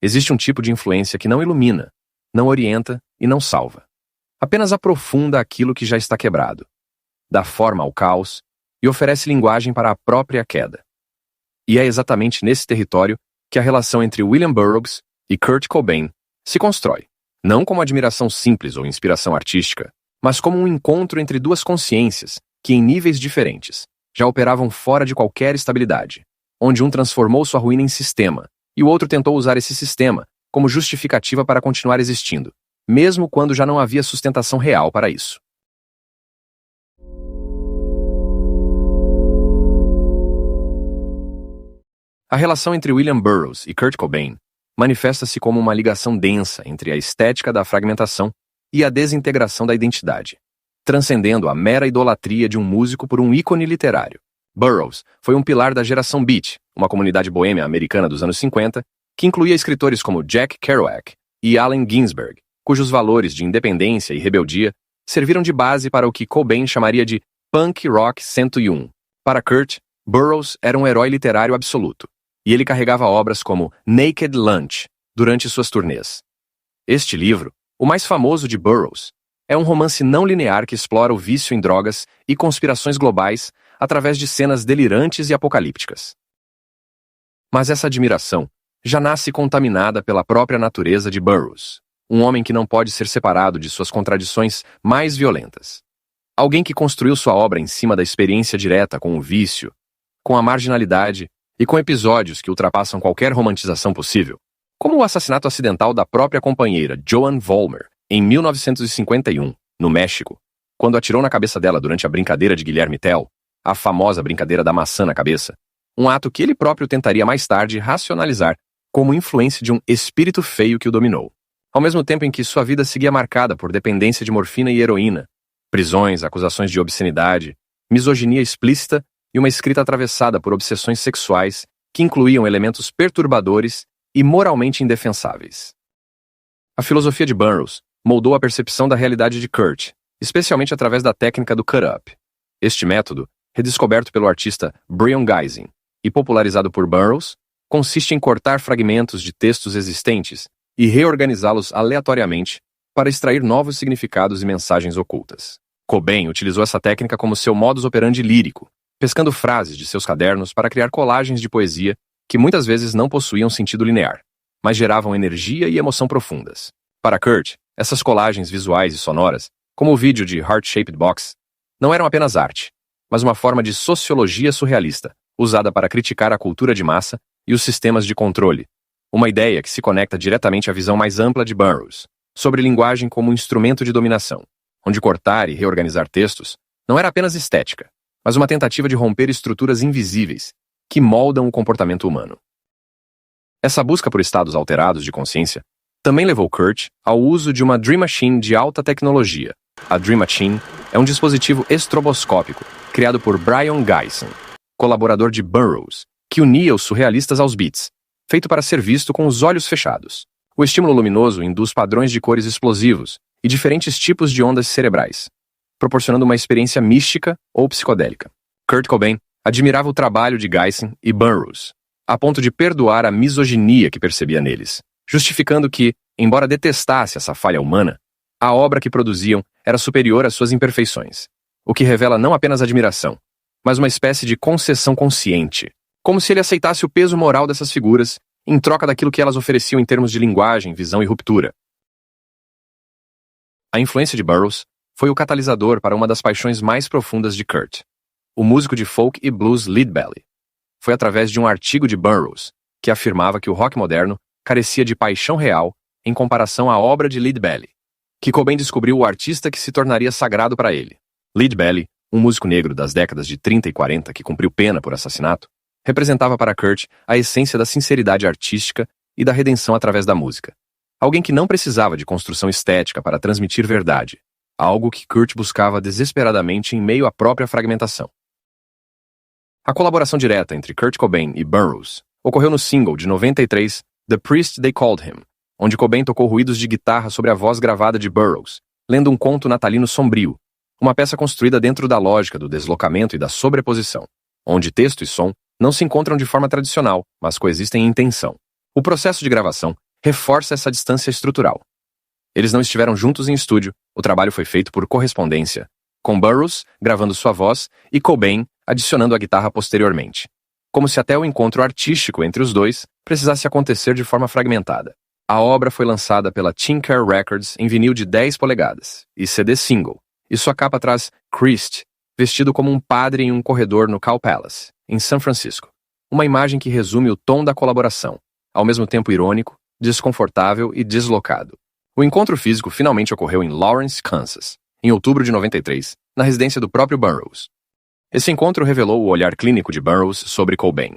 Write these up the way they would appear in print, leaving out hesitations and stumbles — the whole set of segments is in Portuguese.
Existe um tipo de influência que não ilumina, não orienta e não salva. Apenas aprofunda aquilo que já está quebrado, dá forma ao caos e oferece linguagem para a própria queda. E é exatamente nesse território que a relação entre William Burroughs e Kurt Cobain se constrói, não como admiração simples ou inspiração artística, mas como um encontro entre duas consciências que, em níveis diferentes, já operavam fora de qualquer estabilidade, onde um transformou sua ruína em sistema e o outro tentou usar esse sistema como justificativa para continuar existindo, mesmo quando já não havia sustentação real para isso. A relação entre William Burroughs e Kurt Cobain manifesta-se como uma ligação densa entre a estética da fragmentação e a desintegração da identidade, transcendendo a mera idolatria de um músico por um ícone literário. Burroughs foi um pilar da geração Beat, uma comunidade boêmia americana dos anos 50, que incluía escritores como Jack Kerouac e Allen Ginsberg, cujos valores de independência e rebeldia serviram de base para o que Cobain chamaria de punk rock 101. Para Kurt, Burroughs era um herói literário absoluto, e ele carregava obras como Naked Lunch durante suas turnês. Este livro, o mais famoso de Burroughs, é um romance não linear que explora o vício em drogas e conspirações globais através de cenas delirantes e apocalípticas. Mas essa admiração já nasce contaminada pela própria natureza de Burroughs, um homem que não pode ser separado de suas contradições mais violentas. Alguém que construiu sua obra em cima da experiência direta com o vício, com a marginalidade e com episódios que ultrapassam qualquer romantização possível, como o assassinato acidental da própria companheira Joan Vollmer em 1951, no México, quando atirou na cabeça dela durante a brincadeira de Guilherme Tell, a famosa brincadeira da maçã na cabeça, um ato que ele próprio tentaria mais tarde racionalizar como influência de um espírito feio que o dominou. Ao mesmo tempo em que sua vida seguia marcada por dependência de morfina e heroína, prisões, acusações de obscenidade, misoginia explícita e uma escrita atravessada por obsessões sexuais que incluíam elementos perturbadores e moralmente indefensáveis. A filosofia de Burroughs moldou a percepção da realidade de Kurt, especialmente através da técnica do cut-up. Este método, redescoberto pelo artista Brion Gysin e popularizado por Burroughs, consiste em cortar fragmentos de textos existentes e reorganizá-los aleatoriamente para extrair novos significados e mensagens ocultas. Cobain utilizou essa técnica como seu modus operandi lírico, pescando frases de seus cadernos para criar colagens de poesia que muitas vezes não possuíam sentido linear, mas geravam energia e emoção profundas. Para Kurt, essas colagens visuais e sonoras, como o vídeo de Heart-Shaped Box, não eram apenas arte, mas uma forma de sociologia surrealista, usada para criticar a cultura de massa e os sistemas de controle, uma ideia que se conecta diretamente à visão mais ampla de Burroughs, sobre linguagem como instrumento de dominação, onde cortar e reorganizar textos não era apenas estética, mas uma tentativa de romper estruturas invisíveis que moldam o comportamento humano. Essa busca por estados alterados de consciência também levou Kurt ao uso de uma Dream Machine de alta tecnologia. A Dream Machine é um dispositivo estroboscópico criado por Brion Gysin, colaborador de Burroughs, que unia os surrealistas aos beats, feito para ser visto com os olhos fechados. O estímulo luminoso induz padrões de cores explosivos e diferentes tipos de ondas cerebrais, proporcionando uma experiência mística ou psicodélica. Kurt Cobain admirava o trabalho de Gysin e Burroughs, a ponto de perdoar a misoginia que percebia neles, justificando que, embora detestasse essa falha humana, a obra que produziam era superior às suas imperfeições, o que revela não apenas admiração, mas uma espécie de concessão consciente, como se ele aceitasse o peso moral dessas figuras em troca daquilo que elas ofereciam em termos de linguagem, visão e ruptura. A influência de Burroughs foi o catalisador para uma das paixões mais profundas de Kurt, o músico de folk e blues Lead Belly. Foi através de um artigo de Burroughs que afirmava que o rock moderno carecia de paixão real em comparação à obra de Lead Belly, que Cobain descobriu o artista que se tornaria sagrado para ele. Lead Belly, um músico negro das décadas de 30 e 40 que cumpriu pena por assassinato, representava para Kurt a essência da sinceridade artística e da redenção através da música. Alguém que não precisava de construção estética para transmitir verdade, algo que Kurt buscava desesperadamente em meio à própria fragmentação. A colaboração direta entre Kurt Cobain e Burroughs ocorreu no single de 93, The Priest They Called Him, onde Cobain tocou ruídos de guitarra sobre a voz gravada de Burroughs, lendo um conto natalino sombrio, uma peça construída dentro da lógica do deslocamento e da sobreposição, onde texto e som não se encontram de forma tradicional, mas coexistem em tensão. O processo de gravação reforça essa distância estrutural. Eles não estiveram juntos em estúdio, o trabalho foi feito por correspondência, com Burroughs gravando sua voz e Cobain adicionando a guitarra posteriormente. Como se até o encontro artístico entre os dois precisasse acontecer de forma fragmentada. A obra foi lançada pela Tin Can Records em vinil de 10 polegadas e CD single, e sua capa traz Christ, vestido como um padre em um corredor no Cow Palace, em São Francisco. Uma imagem que resume o tom da colaboração, ao mesmo tempo irônico, desconfortável e deslocado. O encontro físico finalmente ocorreu em Lawrence, Kansas, em outubro de 93, na residência do próprio Burroughs. Esse encontro revelou o olhar clínico de Burroughs sobre Cobain.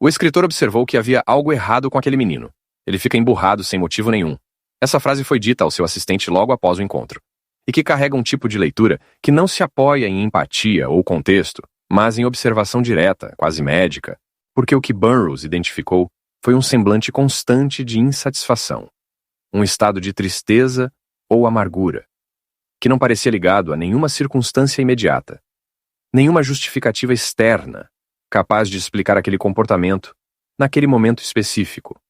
O escritor observou que havia algo errado com aquele menino. Ele fica emburrado sem motivo nenhum. Essa frase foi dita ao seu assistente logo após o encontro, e que carrega um tipo de leitura que não se apoia em empatia ou contexto, mas em observação direta, quase médica, porque o que Burroughs identificou foi um semblante constante de insatisfação, um estado de tristeza ou amargura, que não parecia ligado a nenhuma circunstância imediata, nenhuma justificativa externa capaz de explicar aquele comportamento naquele momento específico,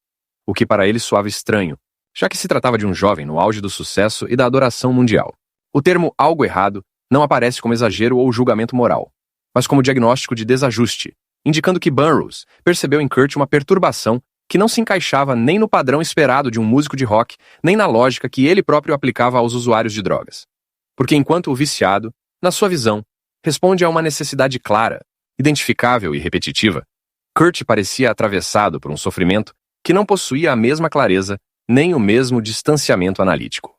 o que para ele soava estranho, já que se tratava de um jovem no auge do sucesso e da adoração mundial. O termo algo errado não aparece como exagero ou julgamento moral, mas como diagnóstico de desajuste, indicando que Burroughs percebeu em Kurt uma perturbação que não se encaixava nem no padrão esperado de um músico de rock, nem na lógica que ele próprio aplicava aos usuários de drogas. Porque enquanto o viciado, na sua visão, responde a uma necessidade clara, identificável e repetitiva, Kurt parecia atravessado por um sofrimento que não possuía a mesma clareza nem o mesmo distanciamento analítico.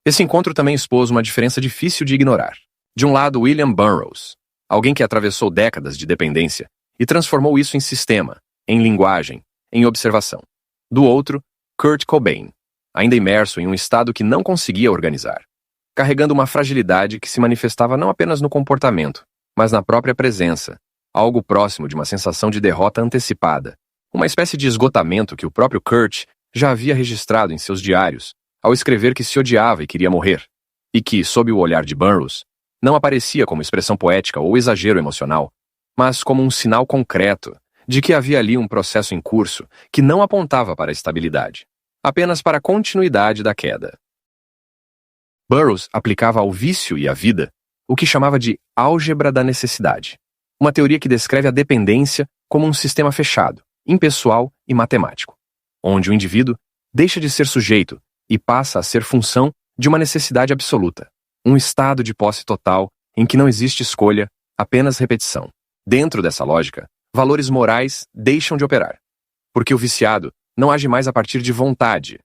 Esse encontro também expôs uma diferença difícil de ignorar. De um lado, William Burroughs, alguém que atravessou décadas de dependência e transformou isso em sistema, em linguagem, em observação. Do outro, Kurt Cobain, ainda imerso em um estado que não conseguia organizar, carregando uma fragilidade que se manifestava não apenas no comportamento, mas na própria presença, algo próximo de uma sensação de derrota antecipada, uma espécie de esgotamento que o próprio Kurt já havia registrado em seus diários, ao escrever que se odiava e queria morrer, e que, sob o olhar de Burroughs, não aparecia como expressão poética ou exagero emocional, mas como um sinal concreto de que havia ali um processo em curso que não apontava para a estabilidade, apenas para a continuidade da queda. Burroughs aplicava ao vício e à vida o que chamava de álgebra da necessidade, uma teoria que descreve a dependência como um sistema fechado, impessoal e matemático, onde o indivíduo deixa de ser sujeito e passa a ser função de uma necessidade absoluta, um estado de posse total em que não existe escolha, apenas repetição. Dentro dessa lógica, valores morais deixam de operar, porque o viciado não age mais a partir de vontade,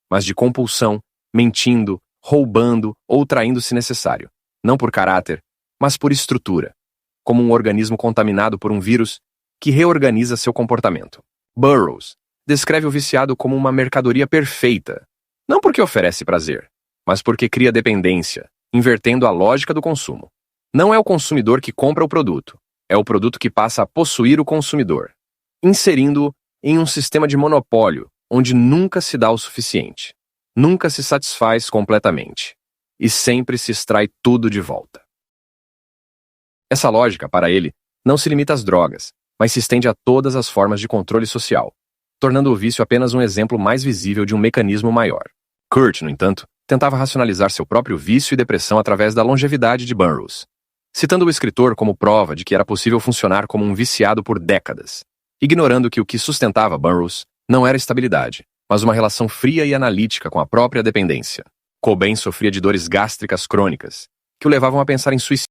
mas de compulsão, mentindo, roubando ou traindo se necessário, não por caráter, mas por estrutura, como um organismo contaminado por um vírus que reorganiza seu comportamento. Burroughs descreve o viciado como uma mercadoria perfeita, não porque oferece prazer, mas porque cria dependência, invertendo a lógica do consumo. Não é o consumidor que compra o produto, é o produto que passa a possuir o consumidor, inserindo-o em um sistema de monopólio onde nunca se dá o suficiente, nunca se satisfaz completamente, e sempre se extrai tudo de volta. Essa lógica, para ele, não se limita às drogas, mas se estende a todas as formas de controle social, tornando o vício apenas um exemplo mais visível de um mecanismo maior. Kurt, no entanto, tentava racionalizar seu próprio vício e depressão através da longevidade de Burroughs, citando o escritor como prova de que era possível funcionar como um viciado por décadas, ignorando que o que sustentava Burroughs não era estabilidade, mas uma relação fria e analítica com a própria dependência. Cobain sofria de dores gástricas crônicas, que o levavam a pensar em suicídio,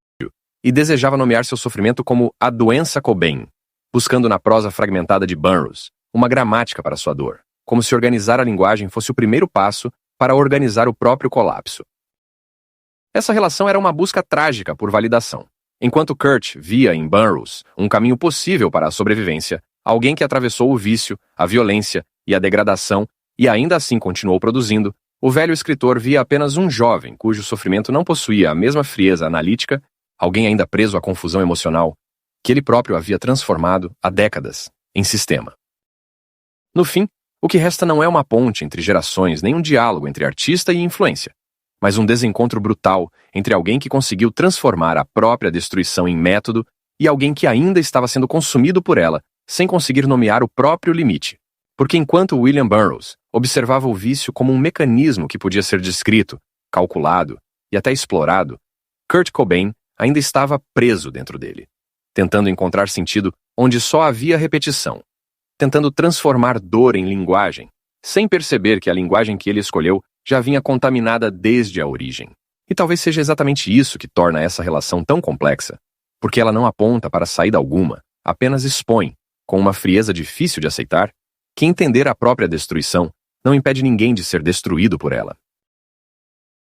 e desejava nomear seu sofrimento como a doença Cobain, buscando na prosa fragmentada de Burroughs uma gramática para sua dor, como se organizar a linguagem fosse o primeiro passo para organizar o próprio colapso. Essa relação era uma busca trágica por validação. Enquanto Kurt via em Burroughs um caminho possível para a sobrevivência, alguém que atravessou o vício, a violência e a degradação e ainda assim continuou produzindo, o velho escritor via apenas um jovem cujo sofrimento não possuía a mesma frieza analítica, alguém ainda preso à confusão emocional, que ele próprio havia transformado, há décadas, em sistema. No fim, o que resta não é uma ponte entre gerações nem um diálogo entre artista e influência, mas um desencontro brutal entre alguém que conseguiu transformar a própria destruição em método e alguém que ainda estava sendo consumido por ela, sem conseguir nomear o próprio limite. Porque enquanto William Burroughs observava o vício como um mecanismo que podia ser descrito, calculado e até explorado, Kurt Cobain ainda estava preso dentro dele, tentando encontrar sentido onde só havia repetição, tentando transformar dor em linguagem, sem perceber que a linguagem que ele escolheu já vinha contaminada desde a origem. E talvez seja exatamente isso que torna essa relação tão complexa, porque ela não aponta para saída alguma, apenas expõe, com uma frieza difícil de aceitar, que entender a própria destruição não impede ninguém de ser destruído por ela.